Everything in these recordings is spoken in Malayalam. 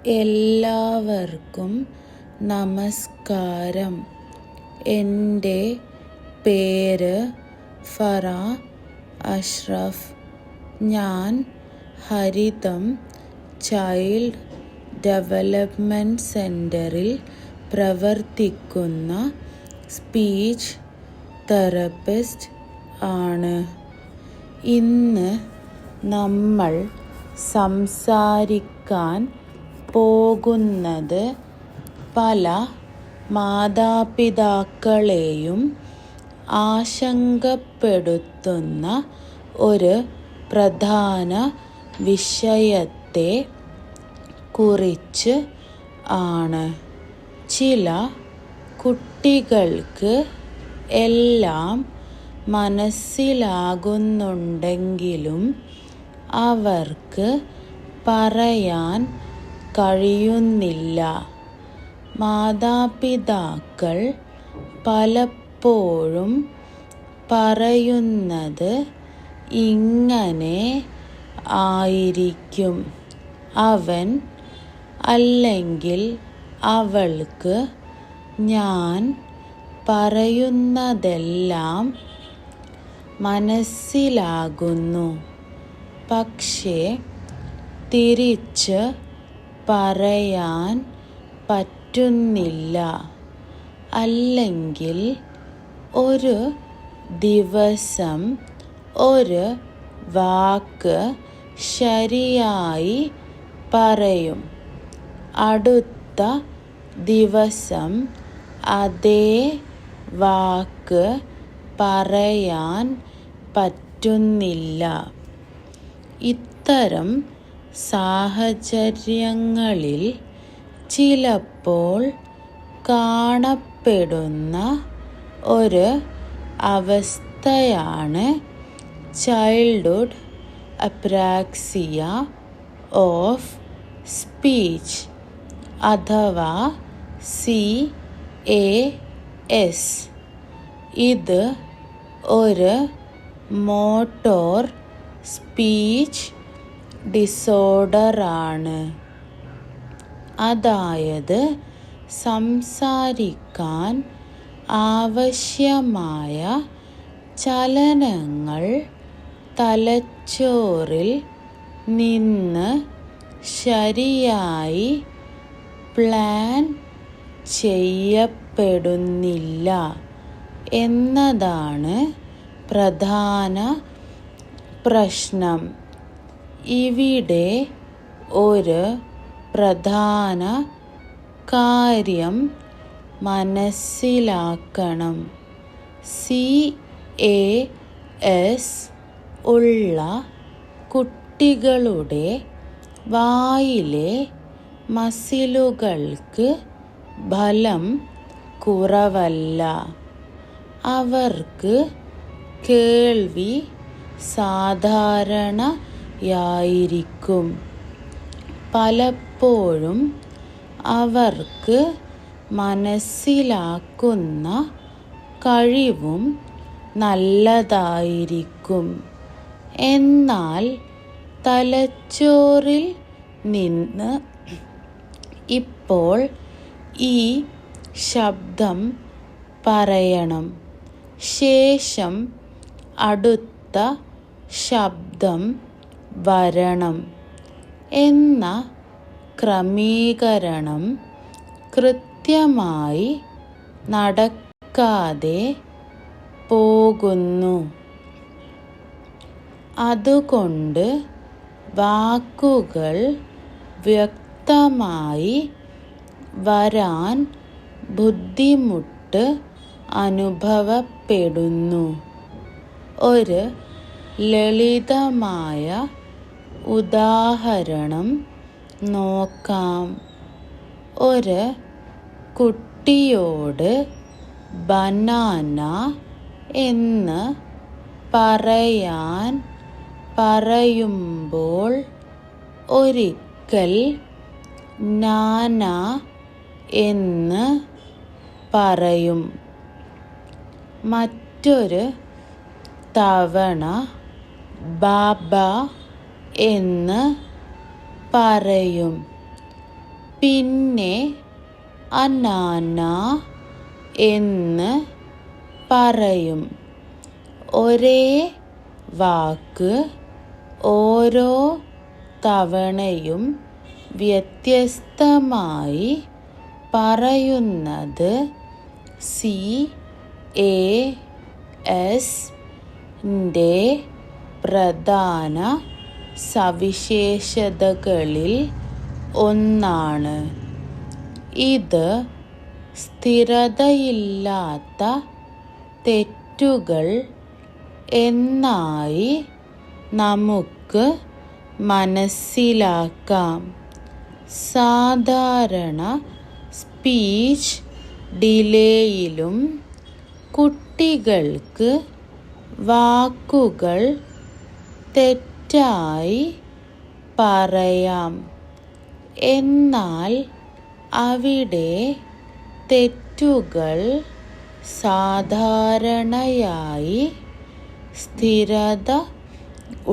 എല്ലാവർക്കും നമസ്കാരം. എൻ്റെ പേര് ഫറ അഷ്റഫ്. ഞാൻ ഹരിതം ചൈൽഡ് ഡെവലപ്മെൻറ്റ് സെൻ്ററിൽ പ്രവർത്തിക്കുന്ന സ്പീച്ച് തെറപ്പിസ്റ്റ് ആണ്. ഇന്ന് നമ്മൾ സംസാരിക്കാൻ പോകുന്നത് പല മാതാപിതാക്കളെയും ആശങ്കപ്പെടുത്തുന്ന ഒരു പ്രധാന വിഷയത്തെ കുറിച്ച് ആണ്. ചില കുട്ടികൾക്ക് എല്ലാം മനസ്സിലാകുന്നുണ്ടെങ്കിലും അവർക്ക് പറയാൻ കഴിയുന്നില്ല. മാതാപിതാക്കൾ പലപ്പോഴും പറയുന്നത് ഇങ്ങനെ ആയിരിക്കും: അവൻ അല്ലെങ്കിൽ അവൾക്ക് ഞാൻ പറയുന്നതെല്ലാം മനസ്സിലാകുന്നു, പക്ഷേ തിരിച്ച് പറയാൻ പറ്റുന്നില്ല. അല്ലെങ്കിൽ ഒരു ദിവസം ഒരു വാക്ക് ശരിയായി പറയും, അടുത്ത ദിവസം അതേ വാക്ക് പറയാൻ പറ്റുന്നില്ല. ഇത്തരം സാഹചര്യങ്ങളിൽ ചിലപ്പോൾ കാണപ്പെടുന്ന ഒരു അവസ്ഥയാണ് ചൈൽഡ്ഹുഡ് അപ്രാക്സിയ ഓഫ് സ്പീച്ച് അഥവാ CAS. ഇത് ഒരു മോട്ടോർ സ്പീച്ച് ഡിസോർഡറാണ്. അതായത് സംസാരിക്കാൻ ആവശ്യമായ ചലനങ്ങൾ തലച്ചോറിൽ നിന്ന് ശരിയായി പ്ലാൻ ചെയ്യപ്പെടുന്നില്ല എന്നതാണ് പ്രധാന പ്രശ്നം. ഇവിടെ ഒരു പ്രധാന കാര്യം മനസ്സിലാക്കണം: CAS ഉള്ള കുട്ടികളുടെ വായിലെ മസിലുകൾക്ക് ബലം കുറവല്ല. അവർക്ക് കേൾവി സാധാരണയായിരിക്കും. പലപ്പോഴും അവർക്ക് മനസ്സിലാക്കുന്ന കഴിവും നല്ലതായിരിക്കും. എന്നാൽ തലച്ചോറിൽ നിന്ന് ഇപ്പോൾ ഈ ശബ്ദം പറയണം, ശേഷം അടുത്ത ശബ്ദം വരണം എന്ന ക്രമീകരണം കൃത്യമായി നടക്കാതെ പോകുന്നു. അതുകൊണ്ട് വാക്കുകൾ വ്യക്തമായി വരാൻ ബുദ്ധിമുട്ട് അനുഭവപ്പെടുന്നു. ഒരു ലളിതമായ ഉദാഹരണം നോക്കാം. ഒരു കുട്ടിയോട് ബനാന എന്ന് പറയാൻ പറയുമ്പോൾ ഒരിക്കൽ നാന എന്ന് പറയും, മറ്റൊരു തവണ ബാബ എന്ന് പറയും. പിന്നെ അനാന എന്ന് പറയും. ഒരേ വാക്ക് ഓരോ തവണയും വ്യത്യസ്തമായി പറയുന്നത് CAS-ന്റെ പ്രധാന സവിശേഷതകളിൽ ഒന്നാണ്. ഇത് സ്ഥിരതയില്ലാത്ത തെറ്റുകൾ എന്നായി നമുക്ക് മനസ്സിലാക്കാം. സാധാരണ സ്പീച്ച് ഡിലേയിലും കുട്ടികൾക്ക് വാക്കുകൾ തെറ്റായി പറയാം. എന്നാൽ അവിടെ തെറ്റുകൾ സാധാരണയായി സ്ഥിരത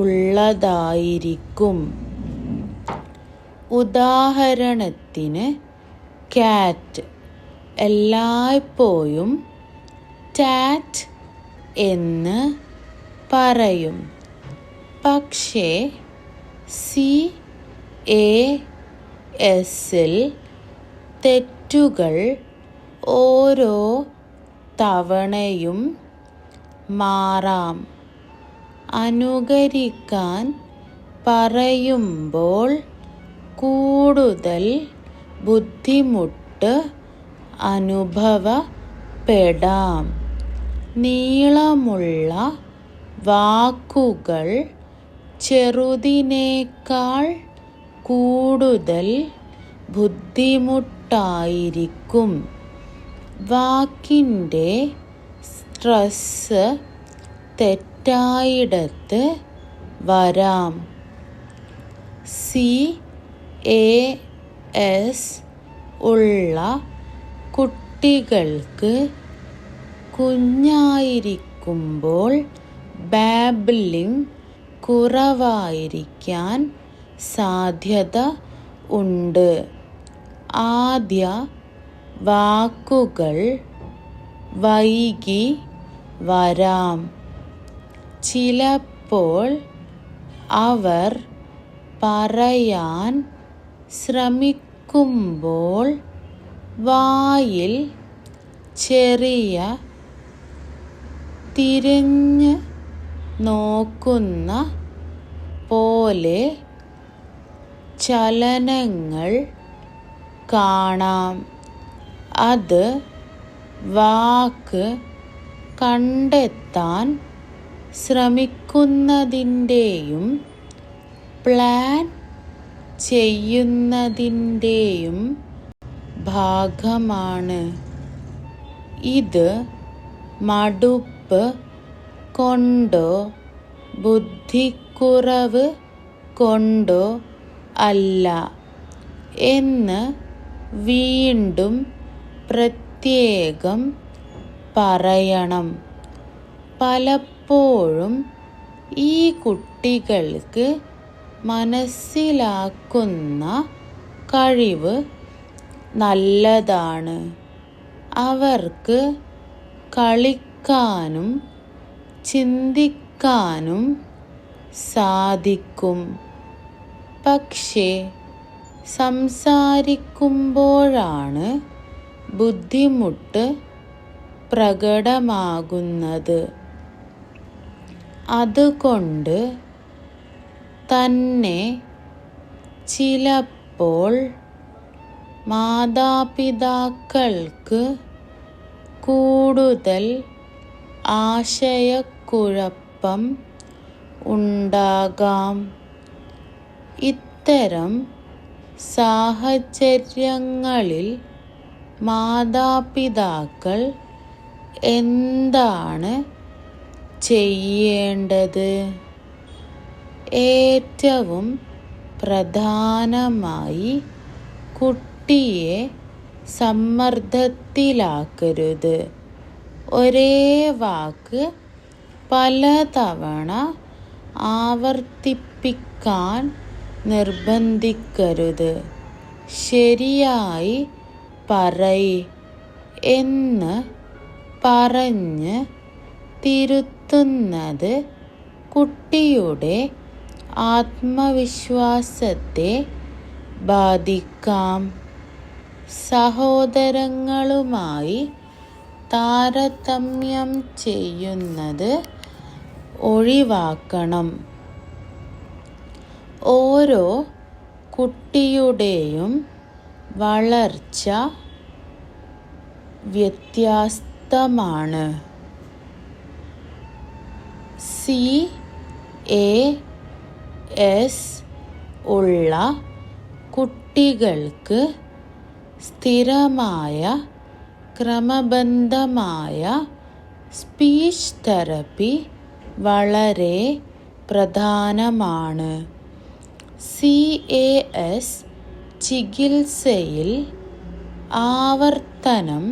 ഉള്ളതായിരിക്കും. ഉദാഹരണത്തിന്, കാറ്റ് എല്ലായ്പ്പോഴും ടാറ്റ് എന്ന് പറയും. പക്ഷേ CAS-ൽ തെറ്റുകൾ ഓരോ തവണയും മാറാം. അനുകരിക്കാൻ പറയുമ്പോൾ കൂടുതൽ ബുദ്ധിമുട്ട് അനുഭവപ്പെടാം. നീളമുള്ള വാക്കുകൾ ചെറുതിനേക്കാൾ കൂടുതൽ ബുദ്ധിമുട്ടായിരിക്കും. വാക്കിൻ്റെ സ്ട്രെസ് തെറ്റായിടത്ത് വരാം. CAS ഉള്ള കുട്ടികൾക്ക് കുഞ്ഞായിരിക്കുമ്പോൾ ബാബ്ലിംഗ് കുറവായിരിക്കാൻ സാധ്യത ഉണ്ട്. ആദ്യ വാക്കുകൾ വൈകി വരാം. ചിലപ്പോൾ അവർ പറയാൻ ശ്രമിക്കുമ്പോൾ വായിൽ ചെറിയ തിരിഞ്ഞ് നോക്കുന്ന പോലെ ചലനങ്ങൾ കാണാം. അത് വാക്ക് കണ്ടെത്താൻ ശ്രമിക്കുന്നതിൻ്റെയും പ്ലാൻ ചെയ്യുന്നതിൻ്റെയും ഭാഗമാണ്. ഇത് മടുപ്പ് കൊണ്ടോ ബുദ്ധിക്കുറവ് കൊണ്ടോ അല്ല എന്ന് വീണ്ടും പ്രത്യേകം പറയണം. പലപ്പോഴും ഈ കുട്ടികൾക്ക് മനസ്സിലാക്കുന്ന കഴിവ് നല്ലതാണ്. അവർക്ക് കളിക്കാനും ചിന്തിക്കാനും സാധിക്കും. പക്ഷേ സംസാരിക്കുമ്പോഴാണ് ബുദ്ധിമുട്ട് പ്രകടമാകുന്നത്. അതുകൊണ്ട് തന്നെ ചിലപ്പോൾ മാതാപിതാക്കൾക്ക് കൂടുതൽ ആശയക്കുഴപ്പം ഉണ്ടാകാം. ഇത്തരം സാഹചര്യങ്ങളിൽ മാതാപിതാക്കൾ എന്താണ് ചെയ്യേണ്ടത്? ഏറ്റവും പ്രധാനമായി കുട്ടിയെ സമ്മർദ്ദത്തിലാക്കരുത്. ഒരേ വാക്ക് പലതവണ ആവർത്തിപ്പിക്കാൻ നിർബന്ധിക്കരുത്. ശരിയായി പറയ് എന്ന് പറഞ്ഞ് തിരുത്തുന്നത് കുട്ടിയുടെ ആത്മവിശ്വാസത്തെ ബാധിക്കാം. സഹോദരങ്ങളുമായി താരതമ്യം ചെയ്യുന്നത് ഒഴിവാക്കണം. ഓരോ കുട്ടിയുടെയും വളർച്ച വ്യത്യസ്തമാണ്. CAS ഉള്ള കുട്ടികൾക്ക് സ്ഥിരമായ ക്രമബദ്ധമായ സ്പീച്ച് തെറപ്പി വളരെ പ്രധാനമാണ്. CAS ചികിത്സയിൽ ആവർത്തനം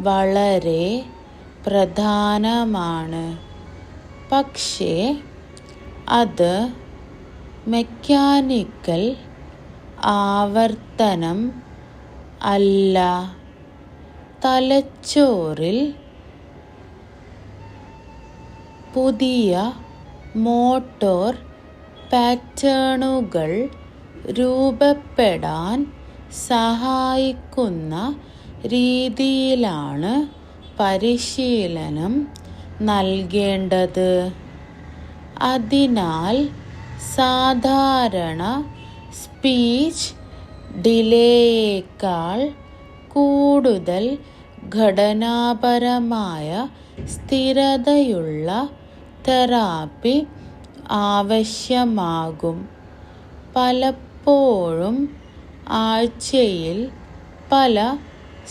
വളരെ പ്രധാനമാണ്, പക്ഷേ അത് മെക്കാനിക്കൽ ആവർത്തനം അല്ല. തലച്ചോറിൽ പുതിയ മോട്ടോർ പാറ്റേണുകൾ രൂപപ്പെടാൻ സഹായിക്കുന്ന രീതിയിലാണ് പരിശീലനം നൽകേണ്ടത്. അതിനാൽ സാധാരണ സ്പീച്ച് ഡിലേയേക്കാൾ കൂടുതൽ ഘടനാപരമായ സ്ഥിരതയുള്ള തെറാപ്പി ആവശ്യമാകും. പലപ്പോഴും ആഴ്ചയിൽ പല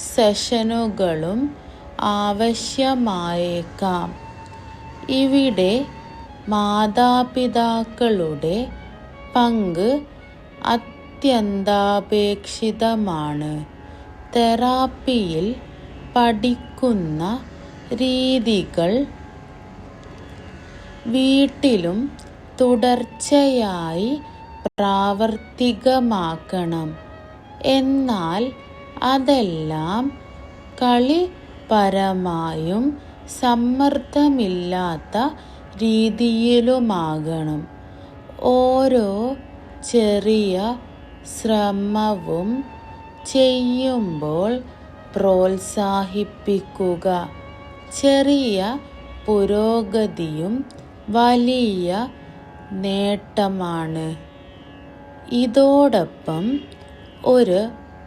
സെഷനുകളും ആവശ്യമായേക്കാം. ഇവിടെ മാതാപിതാക്കളുടെ പങ്ക് അത്യന്താപേക്ഷിതമാണ്. തെറാപ്പിയിൽ പഠിക്കുന്ന രീതികൾ വീട്ടിലും തുടർച്ചയായി പ്രാവർത്തികമാക്കണം. എന്നാൽ അതെല്ലാം കളിപരമായും സമ്മർദ്ദമില്ലാത്ത രീതിയിലുമാകണം. ഓരോ ചെറിയ ശ്രമവും ചെയ്യുമ്പോൾ പ്രോത്സാഹിപ്പിക്കുക. ചെറിയ പുരോഗതിയും വലിയ നേട്ടമാണ്. ഇതോടൊപ്പം ഒരു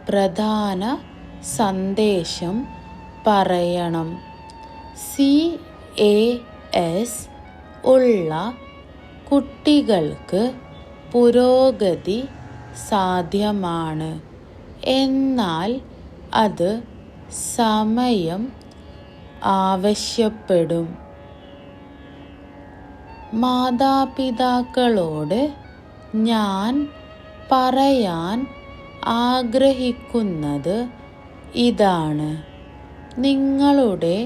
പ്രധാന സന്ദേശം പറയണം. CAS ഉള്ള കുട്ടികൾക്ക് പുരോഗതി സാധ്യമാണ്, എന്നാൽ അത് സമയം ആവശ്യപ്പെടും. മാതാപിതാക്കളോട് ഞാൻ പറയാൻ ആഗ്രഹിക്കുന്നത് ഇതാണ്: നിങ്ങളുടെ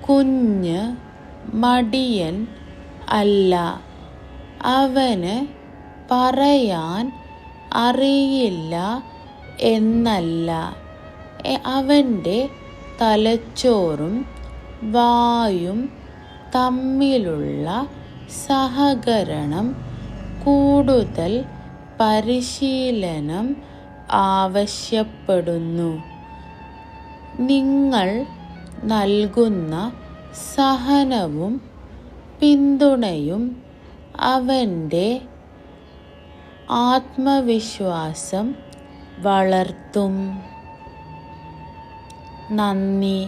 കുഞ്ഞ് മടിയൻ അല്ല. അവന് പറയാൻ അറിയില്ല എന്നല്ല. അവൻ്റെ തലച്ചോറും വായും തമ്മിലുള്ള സഹകരണം കൂടുതൽ പരിശീലനം ആവശ്യപ്പെടുന്നു. നിങ്ങൾ നൽകുന്ന സഹനവും പിന്തുണയും അവൻ്റെ ആത്മവിശ്വാസം വളർത്തും. നന്ദി.